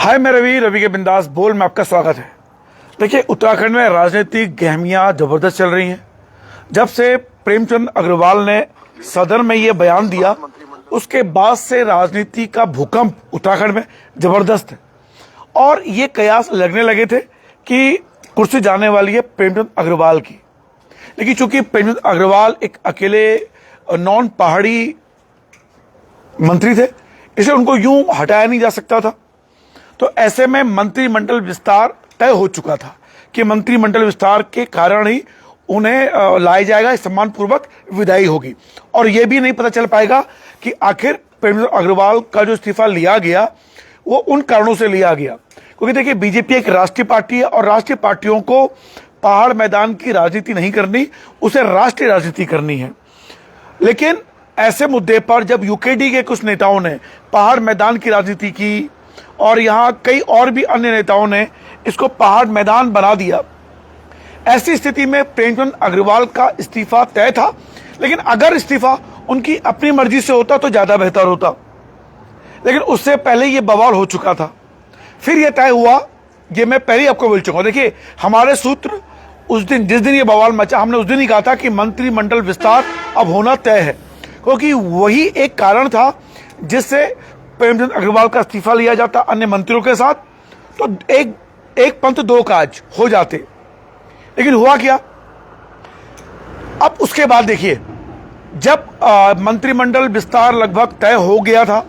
हाय, मैं रवि के बिंदास बोल में आपका स्वागत है। देखिए, उत्तराखंड में राजनीतिक गहमियां जबरदस्त चल रही हैं। जब से प्रेमचंद अग्रवाल ने सदन में ये बयान दिया, उसके बाद से राजनीति का भूकंप उत्तराखंड में जबरदस्त है और ये कयास लगने लगे थे कि कुर्सी जाने वाली है प्रेमचंद अग्रवाल की। लेकिन चूंकि प्रेमचंद अग्रवाल एक अकेले नॉन पहाड़ी मंत्री थे, इसलिए उनको यूं हटाया नहीं जा सकता था। तो ऐसे में मंत्रिमंडल विस्तार तय हो चुका था कि मंत्रिमंडल विस्तार के कारण ही उन्हें लाया जाएगा, सम्मानपूर्वक विदाई होगी। और यह भी नहीं पता चल पाएगा कि आखिर प्रेमचंद अग्रवाल का जो इस्तीफा लिया गया वो उन कारणों से लिया गया, क्योंकि देखिए, बीजेपी एक राष्ट्रीय पार्टी है और राष्ट्रीय पार्टियों को पहाड़ मैदान की राजनीति नहीं करनी, उसे राष्ट्रीय राजनीति करनी है। लेकिन ऐसे मुद्दे पर जब यूकेडी के कुछ नेताओं ने पहाड़ मैदान की राजनीति की और यहां कई और भी अन्य नेताओं ने इसको पहाड़ मैदान बना दिया, ऐसी स्थिति में प्रेमचंद अग्रवाल का इस्तीफा तय था। लेकिन अगर इस्तीफा उनकी अपनी मर्जी से होता तो ज्यादा बेहतर होता, लेकिन उससे पहले यह बवाल हो चुका था। फिर यह तय हुआ, ये मैं पहले ही आपको बोल चुका हूं। देखिए, हमारे सूत्र उस दिन, जिस दिन ये बवाल मचा, हमने उस दिन ही कहा था कि मंत्रिमंडल विस्तार अब होना तय है, क्योंकि वही एक कारण था जिससे प्रेमचंद अग्रवाल का इस्तीफा लिया जाता अन्य मंत्रियों के साथ, तो एक पंथ दो काज हो जाते। लेकिन हुआ क्या, अब उसके बाद देखिए, जब मंत्रिमंडल विस्तार लगभग तय हो गया था,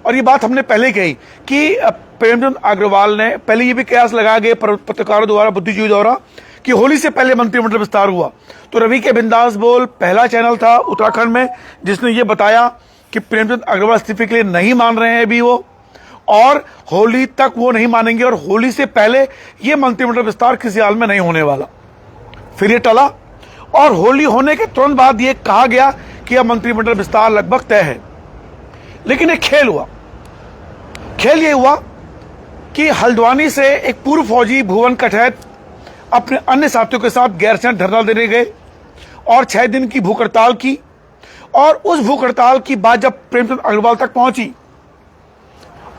और ये बात हमने पहले कही कि प्रेमचंद अग्रवाल ने पहले ये भी कयास लगाया गया पत्रकारों द्वारा, बुद्धिजीवी द्वारा, कि होली से पहले मंत्रिमंडल विस्तार हुआ। तो रवि के बिंदास बोल पहला चैनल था उत्तराखंड में जिसने ये बताया कि प्रेमचंद अग्रवाल इस्तीफे के लिए नहीं मान रहे हैं अभी वो, और होली तक वो नहीं मानेंगे, और होली से पहले ये मंत्रिमंडल विस्तार किसी हाल में नहीं होने वाला। फिर ये टला, और होली होने के तुरंत बाद ये कहा गया कि यह मंत्रिमंडल विस्तार लगभग तय है। लेकिन एक खेल हुआ। खेल ये हुआ कि हल्द्वानी से एक पूर्व फौजी भुवन कठैत अपने अन्य साथियों के साथ गैरसैंण धरना देने गए और 6 दिन की भूख हड़ताल की। और उस भूख हड़ताल की बात जब प्रेमचंद अग्रवाल तक पहुंची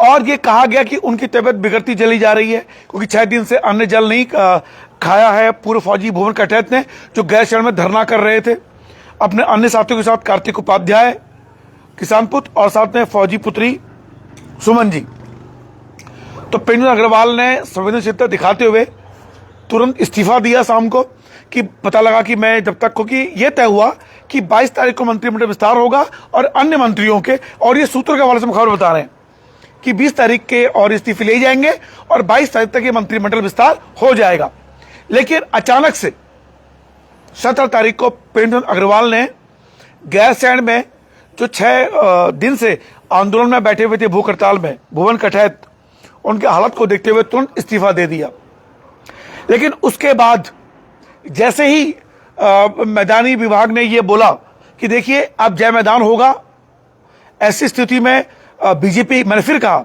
और ये कहा गया कि उनकी तबीयत बिगड़ती चली जा रही है, क्योंकि 6 दिन से अन्न जल नहीं खाया है पूर्व फौजी भुवन कठैत ने, जो गैरसैंण में धरना कर रहे थे अपने अन्य साथियों के साथ, कार्तिक उपाध्याय किसान पुत्र और साथ में फौजी पुत्री सुमन जी। तो प्रेमचंद अग्रवाल ने संवेदनशीलता दिखाते हुए तुरंत इस्तीफा दिया शाम को, कि पता लगा कि मैं जब तक, क्योंकि यह तय हुआ कि 22 तारीख को मंत्रिमंडल विस्तार होगा और अन्य मंत्रियों के, और ये सूत्र के हवाले से हम खबर बता रहे हैं कि 20 तारीख के और इस्तीफे ले जाएंगे और 22 तारीख तक ये मंत्रिमंडल विस्तार हो जाएगा। लेकिन अचानक से 17 तारीख को प्रेमचंद अग्रवाल ने गैरसैंण में जो 6 दिन से आंदोलन में बैठे हुए थे भूख हड़ताल में भुवन कठैत, उनके हालत को देखते हुए तुरंत इस्तीफा दे दिया। लेकिन उसके बाद जैसे ही मैदानी विभाग ने यह बोला कि देखिए अब जय मैदान होगा, ऐसी स्थिति में बीजेपी, मैंने फिर कहा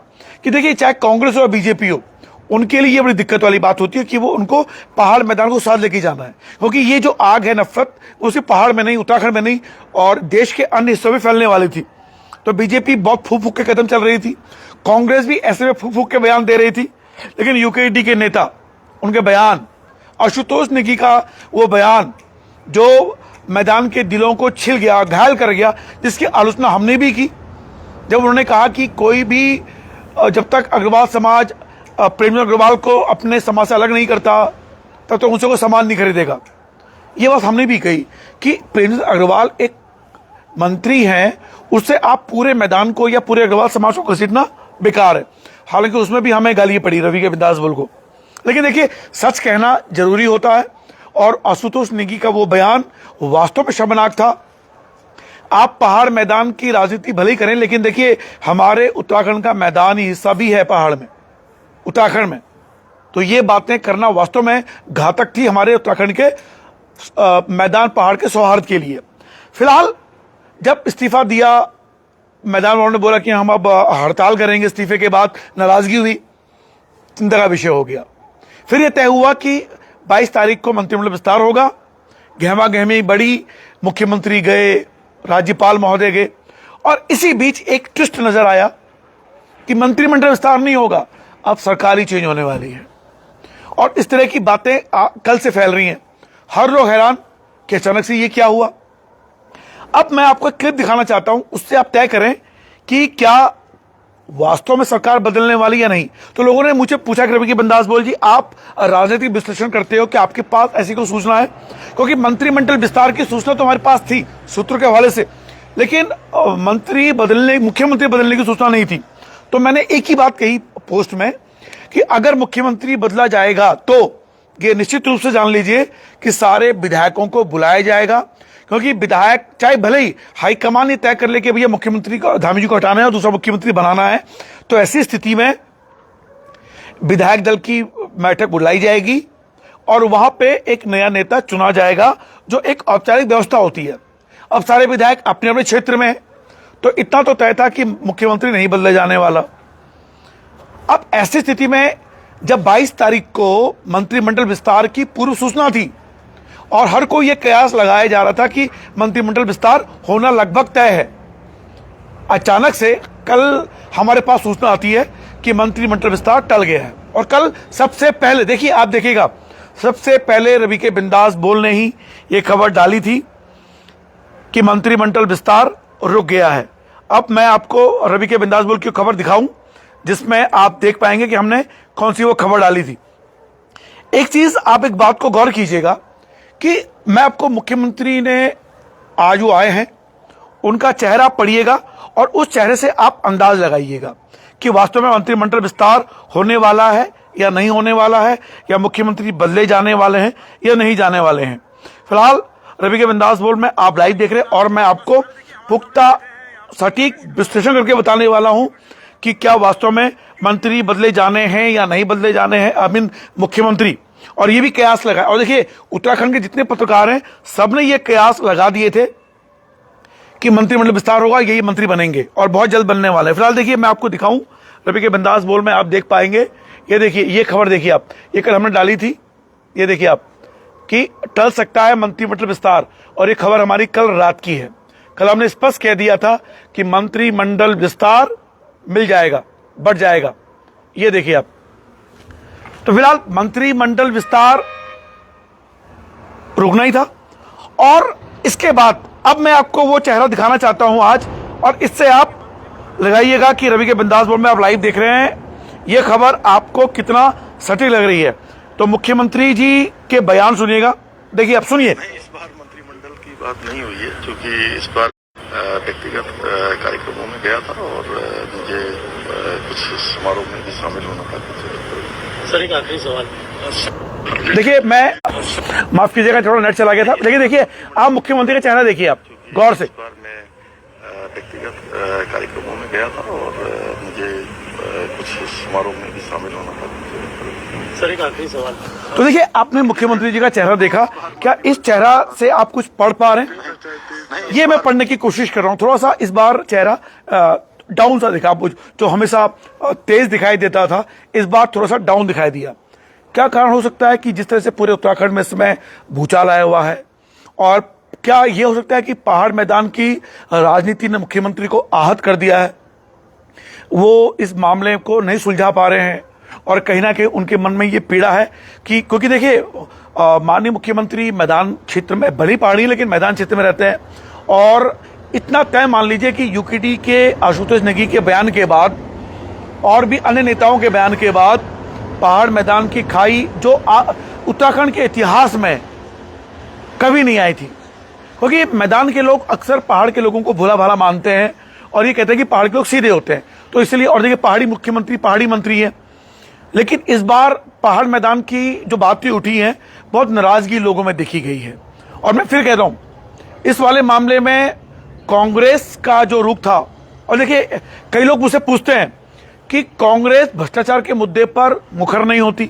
कि देखिए, चाहे कांग्रेस हो या बीजेपी हो, उनके लिए ये बड़ी दिक्कत वाली बात होती है कि वो उनको पहाड़ मैदान को साथ लेके जाना है, क्योंकि ये जो आग है नफरत, वो सिर्फ पहाड़ में नहीं, उत्तराखंड में नहीं और देश के अन्य हिस्सों में फैलने वाली थी। तो बीजेपी बहुत फूक फूक के कदम चल रही थी, कांग्रेस भी ऐसे में फूक फूक के बयान दे रही थी। लेकिन यूकेडी के नेता, उनके बयान, आशुतोष नेगी का वो बयान जो मैदान के दिलों को छिल गया, घायल कर गया, जिसकी आलोचना हमने भी की, जब उन्होंने कहा कि कोई भी जब तक अग्रवाल समाज प्रेमचंद अग्रवाल को अपने समाज से अलग नहीं करता तब तक उनसे कोई सामान नहीं खरीदेगा। ये बात हमने भी कही कि प्रेमचंद अग्रवाल एक मंत्री हैं, उससे आप पूरे मैदान को या पूरे अग्रवाल समाज को घसीटना बेकार है। हालांकि उसमें भी हमें गाली पड़ी रवि के बिंदास बोल को। लेकिन देखिए, सच कहना जरूरी होता है, और आशुतोष नेगी का वो बयान वास्तव में शर्मनाक था। आप पहाड़ मैदान की राजनीति भले ही करें, लेकिन देखिए, हमारे उत्तराखंड का मैदानी हिस्सा भी है पहाड़ में, उत्तराखंड में। तो ये बातें करना वास्तव में घातक थी हमारे उत्तराखंड के मैदान, पहाड़ के सौहार्द के लिए। फिलहाल जब इस्तीफा दिया, मैदान वालों ने बोला कि हम अब हड़ताल करेंगे, इस्तीफे के बाद नाराजगी हुई, चिंता का विषय हो गया। फिर यह तय हुआ कि 22 तारीख को मंत्रिमंडल विस्तार होगा। गहमा गहमी बड़ी, मुख्यमंत्री गए, राज्यपाल महोदय गए, और इसी बीच एक ट्विस्ट नजर आया कि मंत्रिमंडल विस्तार नहीं होगा, अब सरकार ही चेंज होने वाली है। और इस तरह की बातें कल से फैल रही हैं। हर लोग हैरान कि अचानक से ये क्या हुआ। अब मैं आपको एक क्लिप दिखाना चाहता हूं, उससे आप तय करें कि क्या वास्तव में सरकार बदलने वाली या नहीं। तो लोगों ने मुझे पूछा कि रवि बिंदास बोल जी, आप राजनीतिक विश्लेषण करते हो कि आपके पास ऐसी कोई सूचना है, क्योंकि मंत्रिमंडल विस्तार की सूचना तो हमारे पास थी सूत्रों के हवाले से, लेकिन मुख्यमंत्री बदलने की सूचना नहीं थी। तो मैंने एक ही बात कही पोस्ट में कि अगर मुख्यमंत्री बदला जाएगा तो ये निश्चित रूप से जान लीजिए कि सारे विधायकों को बुलाया जाएगा, क्योंकि विधायक चाहे भले ही हाईकमान ये तय कर ले कि भैया मुख्यमंत्री को, धामी जी को हटाना है और दूसरा मुख्यमंत्री बनाना है, तो ऐसी स्थिति में विधायक दल की बैठक बुलाई जाएगी और वहां पे एक नया नेता चुना जाएगा, जो एक औपचारिक व्यवस्था होती है। अब सारे विधायक अपने अपने क्षेत्र में हैं, तो इतना तो तय था कि मुख्यमंत्री नहीं बदले जाने वाला। अब ऐसी स्थिति में जब 22 तारीख को मंत्रिमंडल विस्तार की पूर्व सूचना थी और हर कोई यह कयास लगाया जा रहा था कि मंत्रिमंडल विस्तार होना लगभग तय है, अचानक से कल हमारे पास सूचना आती है कि मंत्रिमंडल विस्तार टल गया है। और कल सबसे पहले देखिए, आप देखिएगा, सबसे पहले रवि के बिंदास बोल ने ही यह खबर डाली थी कि मंत्रिमंडल विस्तार रुक गया है। अब मैं आपको रवि के बिंदास बोल की खबर दिखाऊं, जिसमें आप देख पाएंगे कि हमने कौन सी वो खबर डाली थी। एक चीज, आप एक बात को गौर कीजिएगा कि मैं आपको मुख्यमंत्री ने आज वो आए हैं, उनका चेहरा पढ़िएगा और उस चेहरे से आप अंदाज लगाइएगा कि वास्तव में मंत्रिमंडल विस्तार होने वाला है या नहीं होने वाला है, या मुख्यमंत्री बदले जाने वाले हैं या नहीं जाने वाले हैं। फिलहाल रवि के बिंदास बोल में आप लाइव देख रहे हैं और मैं आपको पुख्ता सटीक विश्लेषण करके बताने वाला हूं कि क्या वास्तव में मंत्री बदले जाने हैं या नहीं बदले जाने हैं, मुख्यमंत्री। और ये भी कयास लगा, और देखिए उत्तराखंड के जितने पत्रकार हैं सबने ये कयास लगा दिए थे कि मंत्रिमंडल विस्तार होगा, यही मंत्री बनेंगे और बहुत जल्द बनने वाले हैं। फिलहाल देखिए, मैं आपको दिखाऊं रवि के बिंदास बोल में आप देख पाएंगे, ये देखिए, ये खबर देखिए आप, ये कल हमने डाली थी, ये देखिए आप कि टल सकता है मंत्रिमंडल विस्तार, और ये खबर हमारी कल रात की है। कल हमने स्पष्ट कह दिया था कि मंत्रिमंडल विस्तार मिल जाएगा, बढ़ जाएगा। ये देखिए आप, तो फिलहाल मंत्रिमंडल विस्तार रुकना ही था। और इसके बाद अब मैं आपको वो चेहरा दिखाना चाहता हूं आज, और इससे आप लगाइएगा कि रवि के बिंदास बोल में आप लाइव देख रहे हैं, ये खबर आपको कितना सटीक लग रही है। तो मुख्यमंत्री जी के बयान सुनिएगा, देखिए आप सुनिए। इस बार मंत्रिमंडल की बात नहीं हुई है, क्योंकि इस बार व्यक्तिगत कार्यक्रमों में गया था और मुझे कुछ समारोह में भी शामिल होना था। सर, एक आखिरी सवाल। देखिए, मैं माफ कीजिएगा, थोड़ा नेट चला गया था, लेकिन देखिए आप मुख्यमंत्री का चेहरा देखिए आप गौर से। इस बार मैं व्यक्तिगत कार्यक्रमों में गया था और मुझे कुछ समारोह में भी शामिल होना था। सर, एक आखिरी सवाल। तो देखिए, आपने मुख्यमंत्री जी का चेहरा देखा, क्या इस चेहरा से आप कुछ पढ़ पा रहे हैं? ये मैं पढ़ने की कोशिश कर रहा हूं। थोड़ा सा इस बार चेहरा डाउन सा दिखा, जो हमेशा तेज दिखाई देता था, इस बार थोड़ा सा डाउन दिखाई दिया। क्या कारण हो सकता है कि जिस तरह से पूरे उत्तराखंड में इस समय भूचाल आया हुआ है, और क्या यह हो सकता है कि पहाड़ मैदान की राजनीति ने मुख्यमंत्री को आहत कर दिया है, वो इस मामले को नहीं सुलझा पा रहे हैं, और कहीं ना कहीं उनके मन में ये पीड़ा है कि, क्योंकि देखिए माननीय मुख्यमंत्री मैदान क्षेत्र में, भली पहाड़ी लेकिन मैदान क्षेत्र में रहते हैं, और इतना तय मान लीजिए कि यूकेडी के आशुतोष नेगी के बयान के बाद और भी अन्य नेताओं के बयान के बाद पहाड़ मैदान की खाई जो उत्तराखंड के इतिहास में कभी नहीं आई थी, क्योंकि मैदान के लोग अक्सर पहाड़ के लोगों को भोला भाला मानते हैं और ये कहते हैं कि पहाड़ के लोग सीधे होते हैं, तो इसलिए, और देखिए पहाड़ी मुख्यमंत्री पहाड़ी मंत्री है। लेकिन इस बार पहाड़ मैदान की जो बातें उठी हैं, बहुत नाराजगी लोगों में देखी गई है। और मैं फिर कहता हूं, इस वाले मामले में कांग्रेस का जो रुख था, और देखिए कई लोग मुझसे पूछते हैं कि कांग्रेस भ्रष्टाचार के मुद्दे पर मुखर नहीं होती,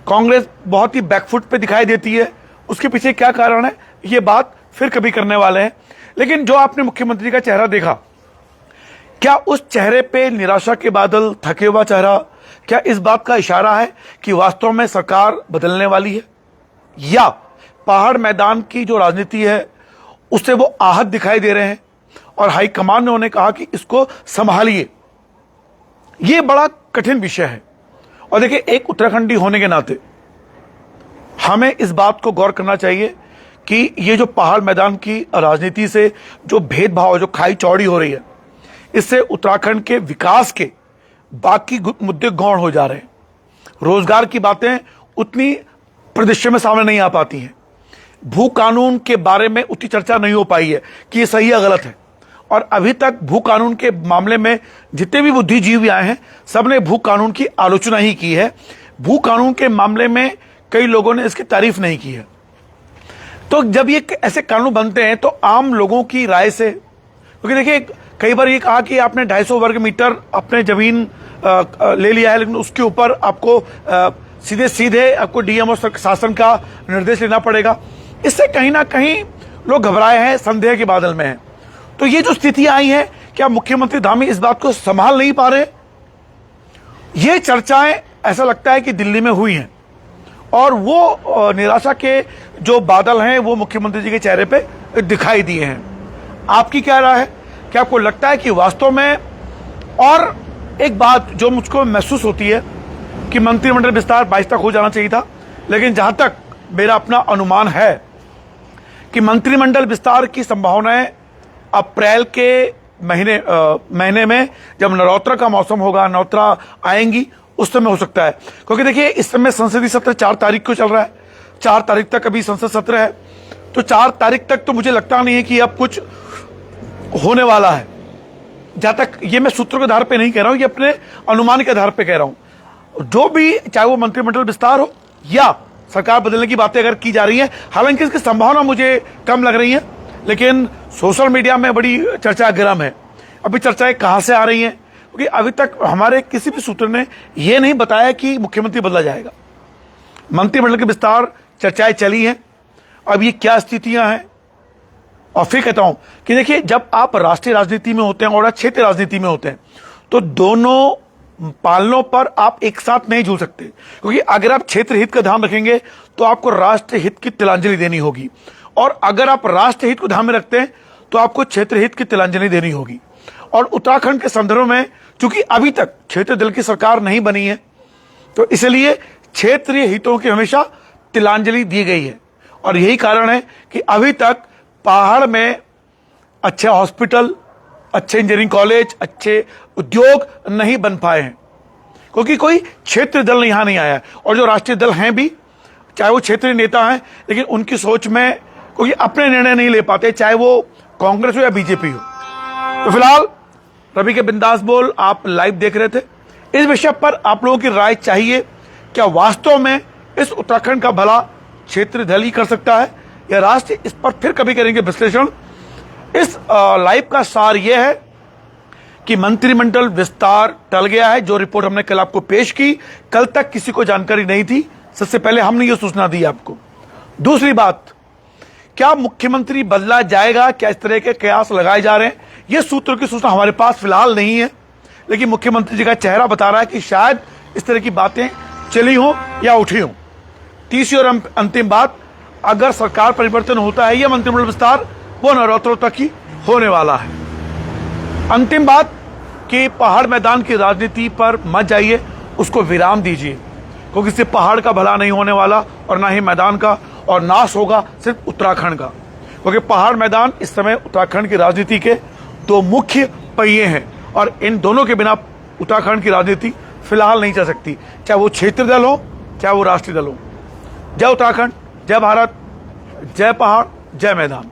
कांग्रेस बहुत ही बैकफुट पे दिखाई देती है, उसके पीछे क्या कारण है, ये बात फिर कभी करने वाले हैं। लेकिन जो आपने मुख्यमंत्री का चेहरा देखा, क्या उस चेहरे पे निराशा के बादल, थके हुआ चेहरा, क्या इस बात का इशारा है कि वास्तव में सरकार बदलने वाली है, या पहाड़ मैदान की जो राजनीति है उससे वो आहत दिखाई दे रहे हैं और हाईकमान ने उन्हें कहा कि इसको संभालिए? ये बड़ा कठिन विषय है, और देखिए, एक उत्तराखंडी होने के नाते हमें इस बात को गौर करना चाहिए कि ये जो पहाड़ मैदान की राजनीति से जो भेदभाव, जो खाई चौड़ी हो रही है, इससे उत्तराखंड के विकास के बाकी मुद्दे गौण हो जा रहे हैं। रोजगार की बातें उतनी परिदृश्य में सामने नहीं आ पाती हैं। भू कानून के बारे में उतनी चर्चा नहीं हो पाई है कि ये सही या गलत है। और अभी तक भू कानून के मामले में जितने भी बुद्धिजीवी आए हैं, सबने भू कानून की आलोचना ही की है। भू कानून के मामले में कई लोगों ने इसकी तारीफ नहीं की है। तो जब ये ऐसे कानून बनते हैं तो आम लोगों की राय से, क्योंकि देखिए, कई बार ये कहा कि आपने 250 वर्ग मीटर अपने जमीन ले लिया है, लेकिन उसके ऊपर आपको सीधे सीधे आपको डीएम और शासन का निर्देश लेना पड़ेगा। इससे कहीं ना कहीं लोग घबराए हैं, संदेह के बादल में हैं। तो ये जो स्थितियां आई हैं, क्या मुख्यमंत्री धामी इस बात को संभाल नहीं पा रहे? ये चर्चाएं ऐसा लगता है कि दिल्ली में हुई हैं और वो निराशा के जो बादल हैं वो मुख्यमंत्री जी के चेहरे पे दिखाई दिए हैं। आपकी क्या राय है? क्या आपको लगता है कि वास्तव में, और एक बात जो मुझको महसूस होती है कि मंत्रिमंडल विस्तार 22 तक हो जाना चाहिए था, लेकिन जहां तक मेरा अपना अनुमान है कि मंत्रिमंडल विस्तार की संभावनाएं अप्रैल के महीने में, जब नवरात्र का मौसम होगा, नवरात्र आएंगी, उस समय हो सकता है। क्योंकि देखिए, इस समय संसदीय सत्र 4 तारीख को चल रहा है, 4 तारीख तक अभी संसद सत्र है। तो 4 तारीख तक तो मुझे लगता नहीं है कि अब कुछ होने वाला है। जहां तक ये मैं सूत्रों के आधार पे नहीं कह रहा हूं, ये अपने अनुमान के आधार पे कह रहा हूं। जो भी, चाहे वो मंत्रिमंडल विस्तार हो या सरकार बदलने की बातें अगर की जा रही है, हालांकि इसकी संभावना मुझे कम लग रही है, लेकिन सोशल मीडिया में बड़ी चर्चा गर्म है। अभी चर्चाएं कहां से आ रही हैं? क्योंकि अभी तक हमारे किसी भी सूत्र ने यह नहीं बताया कि मुख्यमंत्री बदला जाएगा। मंत्रिमंडल के विस्तार चर्चाएं चली हैं, अब ये क्या स्थितियां हैं। और फिर कहता हूं कि देखिए, जब आप राष्ट्रीय राजनीति में होते हैं और क्षेत्रीय राजनीति में होते हैं, तो दोनों पालनों पर आप एक साथ नहीं झूल सकते। क्योंकि अगर आप क्षेत्र हित का ध्यान रखेंगे तो आपको राष्ट्र हित की तिलांजलि देनी होगी, और अगर आप राष्ट्र हित को ध्यान में रखते हैं तो आपको क्षेत्र हित की तिलांजलि देनी होगी। और उत्तराखंड के संदर्भ में, चूंकि अभी तक क्षेत्र दल की सरकार नहीं बनी है, तो इसलिए क्षेत्रीय हितों की हमेशा तिलांजलि दी गई है। और यही कारण है कि अभी तक पहाड़ में अच्छे हॉस्पिटल, अच्छे इंजीनियरिंग कॉलेज, अच्छे उद्योग नहीं बन पाए हैं, क्योंकि कोई क्षेत्रीय दल यहां नहीं आया है। और जो राष्ट्रीय दल हैं भी, चाहे वो क्षेत्रीय नेता हैं, लेकिन उनकी सोच में क्योंकि अपने निर्णय नहीं ले पाते, चाहे वो कांग्रेस हो या बीजेपी हो। तो फिलहाल रवि के बिंदास बोल आप लाइव देख रहे थे। इस विषय पर आप लोगों की राय चाहिए। क्या वास्तव में इस उत्तराखंड का भला क्षेत्रीय दल ही कर सकता है या राष्ट्र? इस पर फिर कभी करेंगे विश्लेषण। इस लाइव का सार यह है कि मंत्रिमंडल विस्तार टल गया है। जो रिपोर्ट हमने कल आपको पेश की, कल तक किसी को जानकारी नहीं थी, सबसे पहले हमने ये सूचना दी आपको। दूसरी बात, क्या मुख्यमंत्री बदला जाएगा? क्या इस तरह के कयास लगाए जा रहे हैं? ये सूत्रों की सूचना हमारे पास फिलहाल नहीं है, लेकिन मुख्यमंत्री जी का चेहरा बता रहा है कि शायद इस तरह की बातें चली हो या उठी हो। तीसरी और अंतिम बात, अगर सरकार परिवर्तन होता है या मंत्रिमंडल विस्तार, वो नवरात्रों तक ही होने वाला है। अंतिम बात कि पहाड़ मैदान की राजनीति पर मत जाइए, उसको विराम दीजिए, क्योंकि इससे पहाड़ का भला नहीं होने वाला और ना ही मैदान का, और नाश होगा सिर्फ उत्तराखंड का। क्योंकि पहाड़ मैदान इस समय उत्तराखंड की राजनीति के 2 मुख्य पहिए हैं, और इन दोनों के बिना उत्तराखंड की राजनीति फिलहाल नहीं चल सकती, चाहे वो क्षेत्रीय दल हो, चाहे वो राष्ट्रीय दल हो। जय उत्तराखंड, जय भारत, जय पहाड़, जय मैदान।